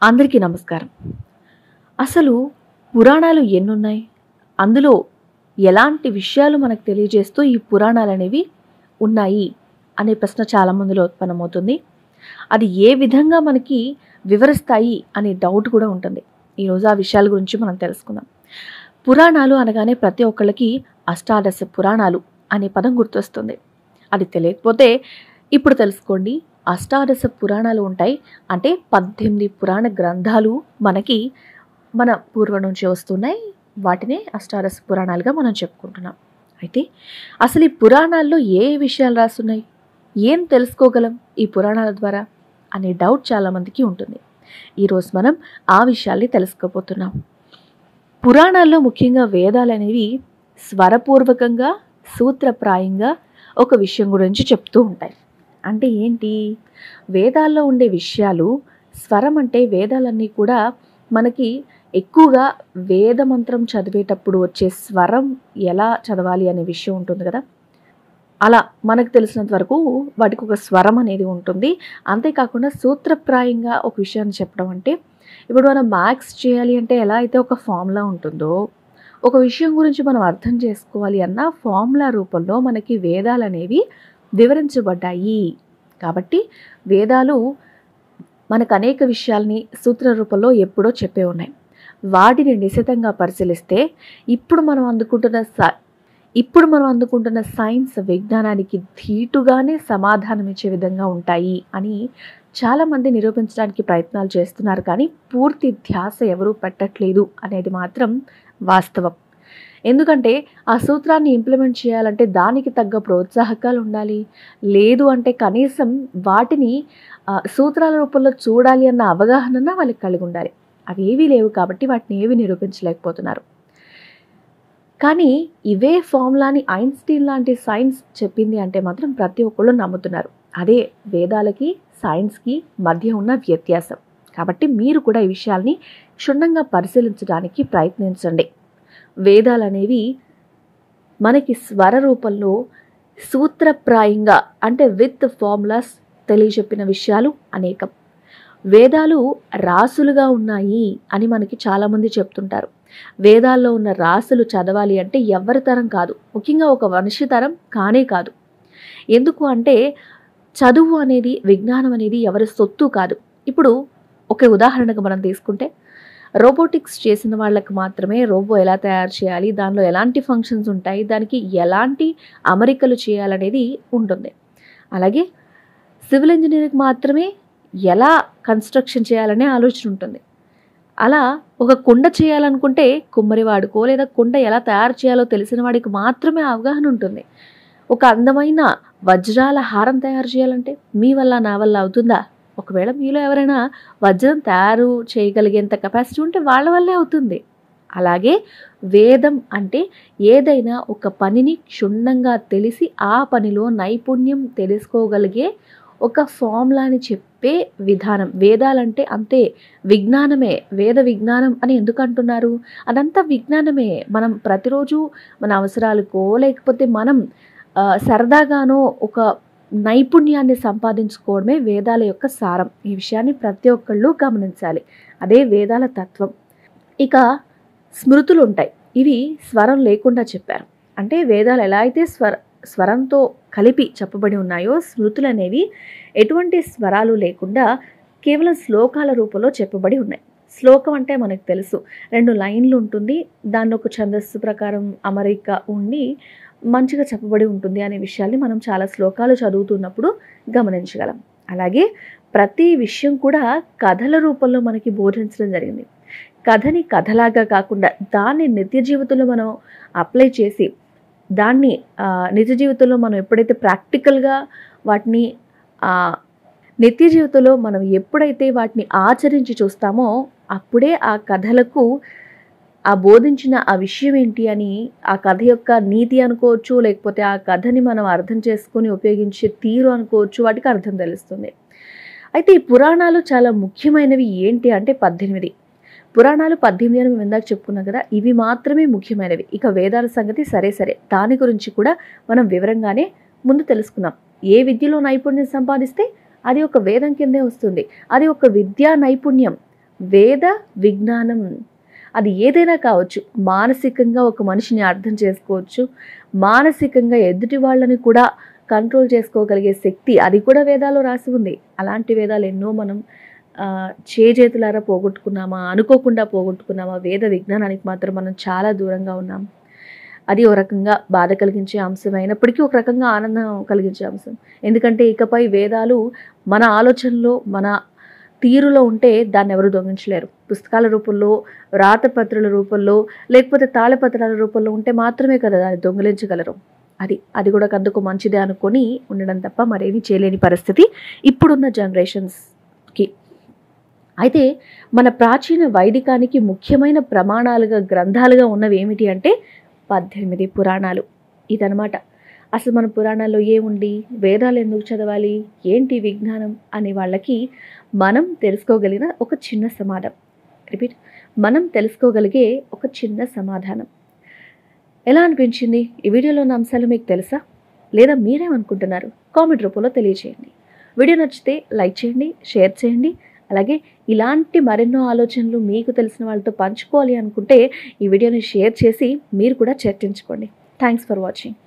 అందరికీ నమస్కారం. అసలు పురాణాలు ఎన్నున్నాయి? అందులో ఎలాంటి విషయాలు మనకు తెలియజేస్తూ ఈ పురాణాలనేవి ఉన్నాయి అనే ప్రశ్న చాలా మందిలో ఉత్పన్నమవుతుంది. అది ఏ విధంగా మనకి వివరిస్తాయి అనే డౌట్ కూడా ఉంటుంది. ఈరోజు ఆ విషయాల గురించి మనం తెలుసుకుందాం. పురాణాలు అనగానే ప్రతి ఒక్కళ్ళకి అష్టాదశ పురాణాలు అనే పదం గుర్తొస్తుంది. అది తెలియకపోతే ఇప్పుడు తెలుసుకోండి. అష్టాదశ పురాణాలు ఉంటాయి. అంటే 18 పురాణ గ్రంథాలు మనకి మన పూర్వం నుంచి వస్తున్నాయి. వాటినే అష్టాదశ పురాణాలుగా మనం చెప్పుకుంటున్నాం. అయితే అసలు ఈ పురాణాల్లో ఏ విషయాలు రాస్తున్నాయి, ఏం తెలుసుకోగలం ఈ పురాణాల ద్వారా అనే డౌట్ చాలామందికి ఉంటుంది. ఈరోజు మనం ఆ విషయాల్ని తెలుసుకోబోతున్నాం. పురాణాల్లో ముఖ్యంగా వేదాలు అనేవి స్వరపూర్వకంగా సూత్రప్రాయంగా ఒక విషయం గురించి చెప్తూ ఉంటాయి. అంటే ఏంటి? వేదాల్లో ఉండే విషయాలు స్వరం అంటే వేదాలన్నీ కూడా మనకి ఎక్కువగా వేద మంత్రం చదివేటప్పుడు వచ్చే స్వరం ఎలా చదవాలి అనే విషయం ఉంటుంది కదా. అలా మనకు తెలిసినంత వరకు వాటికి ఒక స్వరం అనేది ఉంటుంది. అంతేకాకుండా సూత్రప్రాయంగా ఒక విషయాన్ని చెప్పడం అంటే ఇప్పుడు మనం మ్యాథ్స్ చేయాలి అంటే ఎలా అయితే ఒక ఫార్ములా ఉంటుందో, ఒక విషయం గురించి మనం అర్థం చేసుకోవాలి అన్న ఫార్ములా రూపంలో మనకి వేదాలు అనేవి వివరించబడ్డాయి. కాబట్టి వేదాలు మనకు అనేక విషయాల్ని సూత్ర రూపంలో ఎప్పుడో చెప్పే ఉన్నాయి. వాటిని నిశితంగా పరిశీలిస్తే ఇప్పుడు మనం అందుకుంటున్న సైన్స్ విజ్ఞానానికి ధీటుగానే సమాధానం ఇచ్చే విధంగా ఉంటాయి అని చాలామంది నిరూపించడానికి ప్రయత్నాలు చేస్తున్నారు. కానీ పూర్తి ధ్యాస ఎవరూ పెట్టట్లేదు అనేది మాత్రం వాస్తవం. ఎందుకంటే ఆ సూత్రాన్ని ఇంప్లిమెంట్ చేయాలంటే దానికి తగ్గ ప్రోత్సాహకాలు ఉండాలి. లేదు అంటే కనీసం వాటిని సూత్రాల రూపంలో చూడాలి అన్న అవగాహన వాళ్ళకి కలిగి ఉండాలి. అవి ఏవీ లేవు కాబట్టి వాటిని ఏవి నిరూపించలేకపోతున్నారు. కానీ ఇవే ఫార్ములాని ఐన్స్టీన్ లాంటి సైన్స్ చెప్పింది అంటే మాత్రం ప్రతి ఒక్కళ్ళు నమ్ముతున్నారు. అదే వేదాలకి సైన్స్కి మధ్య ఉన్న వ్యత్యాసం. కాబట్టి మీరు కూడా ఈ విషయాల్ని క్షుణ్ణంగా పరిశీలించడానికి ప్రయత్నించండి. వేదాలు అనేవి మనకి స్వర రూపంలో సూత్రప్రాయంగా అంటే విత్ ఫార్ములాస్ తెలియజెప్పిన విషయాలు అనేకం. వేదాలు రాసులుగా ఉన్నాయి అని మనకి చాలామంది చెప్తుంటారు. వేదాల్లో ఉన్న రాసులు చదవాలి అంటే ఎవరి తరం కాదు, ముఖ్యంగా ఒక మనిషి తరం కానే కాదు. ఎందుకు అంటే చదువు అనేది, విజ్ఞానం అనేది ఎవరి సొత్తు కాదు. ఇప్పుడు ఒక ఉదాహరణకు మనం తీసుకుంటే రోబోటిక్స్ చేసిన వాళ్ళకి మాత్రమే రోబో ఎలా తయారు చేయాలి, దానిలో ఎలాంటి ఫంక్షన్స్ ఉంటాయి, దానికి ఎలాంటి అమరికలు చేయాలనేది ఉంటుంది. అలాగే సివిల్ ఇంజనీరింగ్కి మాత్రమే ఎలా కన్స్ట్రక్షన్ చేయాలనే ఆలోచన ఉంటుంది. అలా ఒక కుండ చేయాలనుకుంటే కుమ్మరివాడికో లేదా కుండ ఎలా తయారు చేయాలో తెలిసిన వాడికి మాత్రమే అవగాహన ఉంటుంది. ఒక అందమైన వజ్రాల హారం తయారు చేయాలంటే మీ వల్ల నా వల్ల అవుతుందా? ఒకవేళ మీలో ఎవరైనా వజ్రం తయారు చేయగలిగేంత కెపాసిటీ ఉంటే వాళ్ళ వల్లే అవుతుంది. అలాగే వేదం అంటే ఏదైనా ఒక పనిని క్షుణ్ణంగా తెలిసి ఆ పనిలో నైపుణ్యం తెలుసుకోగలిగే ఒక ఫార్ములాని చెప్పే విధానం. వేదాలంటే అంతే, విజ్ఞానమే. వేద విజ్ఞానం అని ఎందుకు అంటున్నారు? అదంతా విజ్ఞానమే. మనం ప్రతిరోజు మన అవసరాలకో లేకపోతే మనం సరదాగానో ఒక నైపుణ్యాన్ని సంపాదించుకోవడమే వేదాల యొక్క సారం. ఈ విషయాన్ని ప్రతి ఒక్కళ్ళు గమనించాలి. అదే వేదాల తత్వం. ఇక స్మృతులు ఉంటాయి. ఇవి స్వరం లేకుండా చెప్పారు. అంటే వేదాలు ఎలా అయితే స్వరంతో కలిపి చెప్పబడి ఉన్నాయో, స్మృతులు అనేవి ఎటువంటి స్వరాలు లేకుండా కేవలం శ్లోకాల రూపంలో చెప్పబడి ఉన్నాయి. శ్లోకం అంటే మనకు తెలుసు, 2 లైన్లు ఉంటుంది, దాన్ని ఒక ఛందస్సు ప్రకారం అమరిక ఉండి మంచిగా చెప్పబడి ఉంటుంది అనే విషయాల్ని మనం చాలా శ్లోకాలు చదువుతున్నప్పుడు గమనించగలం. అలాగే ప్రతి విషయం కూడా కథల రూపంలో మనకి బోధించడం జరిగింది. కథని కథలాగా కాకుండా దాన్ని నిత్య జీవితంలో మనం అప్లై చేసి దాన్ని నిజ జీవితంలో మనం ఎప్పుడైతే ప్రాక్టికల్గా వాటిని నిత్య జీవితంలో మనం ఎప్పుడైతే వాటిని ఆచరించి చూస్తామో అప్పుడే ఆ కథలకు ఆ బోధించిన ఆ విషయం ఏంటి అని, ఆ కథ యొక్క నీతి అనుకోవచ్చు, లేకపోతే ఆ కథని మనం అర్థం చేసుకొని ఉపయోగించే తీరు అనుకోవచ్చు, వాటికి అర్థం తెలుస్తుంది. అయితే ఈ పురాణాలు చాలా ముఖ్యమైనవి ఏంటి అంటే 18 పురాణాలు 18 అని మేము ఇందాక చెప్పుకున్నాం కదా. ఇవి మాత్రమే ముఖ్యమైనవి. ఇక వేదాల సంగతి సరే దాని గురించి కూడా మనం వివరంగానే ముందు తెలుసుకున్నాం. ఏ విద్యలో నైపుణ్యం సంపాదిస్తే అది ఒక వేదం కిందే వస్తుంది. అది ఒక విద్యా నైపుణ్యం. వేద విజ్ఞానం అది ఏదైనా కావచ్చు. మానసికంగా ఒక మనిషిని అర్థం చేసుకోవచ్చు. మానసికంగా ఎదుటి వాళ్ళని కూడా కంట్రోల్ చేసుకోగలిగే శక్తి అది కూడా వేదాల్లో రాసి ఉంది. అలాంటి వేదాలు ఎన్నో మనం చేజేతులారా పోగొట్టుకున్నామా, అనుకోకుండా పోగొట్టుకున్నామా? వేద విజ్ఞానానికి మాత్రం మనం చాలా దూరంగా ఉన్నాం. అది ఒక రకంగా బాధ కలిగించే అంశం అయినప్పటికీ ఒక రకంగా ఆనందం కలిగించే అంశం. ఎందుకంటే ఇకపై వేదాలు మన ఆలోచనలో, మన తీరులో ఉంటే దాన్ని ఎవరు దొంగిలించలేరు. పుస్తకాల రూపంలో, రాతపత్రుల రూపంలో, లేకపోతే తాళపత్రాల రూపంలో ఉంటే మాత్రమే కదా దాన్ని దొంగిలించగలరు. అది కూడా అందుకు మంచిదే అనుకొని ఉండడం తప్ప మరేమీ చేయలేని పరిస్థితి ఇప్పుడున్న జనరేషన్స్కి. అయితే మన ప్రాచీన వైదికానికి ముఖ్యమైన ప్రమాణాలుగా, గ్రంథాలుగా ఉన్నవి ఏమిటి అంటే 18 పురాణాలు. ఇదనమాట. అసలు మన పురాణాల్లో ఏముంది, వేదాలు ఎందుకు చదవాలి, ఏంటి విజ్ఞానం అనే వాళ్ళకి మనం తెలుసుకోగలిగిన ఒక చిన్న సమాధానం. మనం తెలుసుకోగలిగే ఒక చిన్న సమాధానం. ఎలా అనిపించింది? ఈ వీడియోలో ఉన్న అంశాలు మీకు తెలుసా? లేదా మీరేమనుకుంటున్నారు? కామెంట్ రూపంలో తెలియజేయండి. వీడియో నచ్చితే లైక్ చేయండి, షేర్ చేయండి. అలాగే ఇలాంటి మరెన్నో ఆలోచనలు మీకు తెలిసిన వాళ్ళతో పంచుకోవాలి అనుకుంటే ఈ వీడియోని షేర్ చేసి మీరు కూడా చర్చించుకోండి. Thanks for watching.